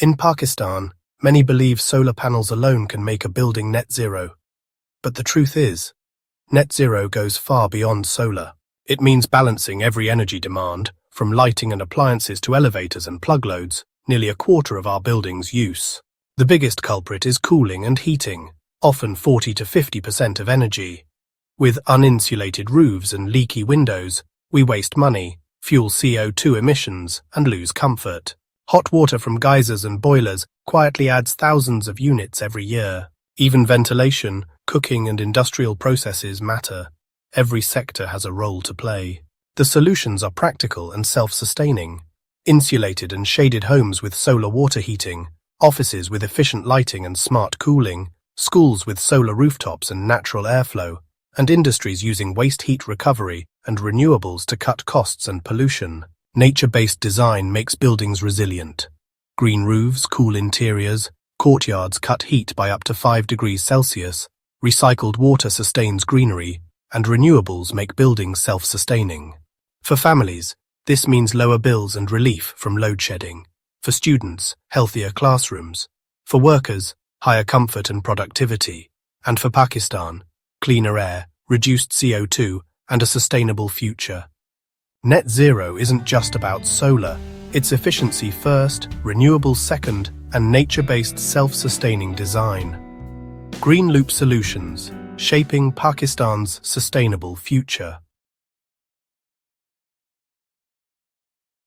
In Pakistan, many believe solar panels alone can make a building net zero. But the truth is, net zero goes far beyond solar. It means balancing every energy demand, from lighting and appliances to elevators and plug loads, nearly a quarter of our building's use. The biggest culprit is cooling and heating, often 40 to 50% of energy. With uninsulated roofs and leaky windows, we waste money, fuel CO2 emissions, and lose comfort. Hot water from geysers and boilers quietly adds thousands of units every year. Even ventilation, cooking, and industrial processes matter. Every sector has a role to play. The solutions are practical and self-sustaining. Insulated and shaded homes with solar water heating, offices with efficient lighting and smart cooling, schools with solar rooftops and natural airflow, and industries using waste heat recovery and renewables to cut costs and pollution. Nature-based design makes buildings resilient. Green roofs, cool interiors, courtyards cut heat by up to 5 degrees Celsius, recycled water sustains greenery, and renewables make buildings self-sustaining. For families, this means lower bills and relief from load shedding. For students, healthier classrooms. For workers, higher comfort and productivity. And for Pakistan, cleaner air, reduced CO2, and a sustainable future. Net zero isn't just about solar. It's efficiency first, renewables second, and nature-based self-sustaining design. Green Loop Solutions, shaping Pakistan's sustainable future.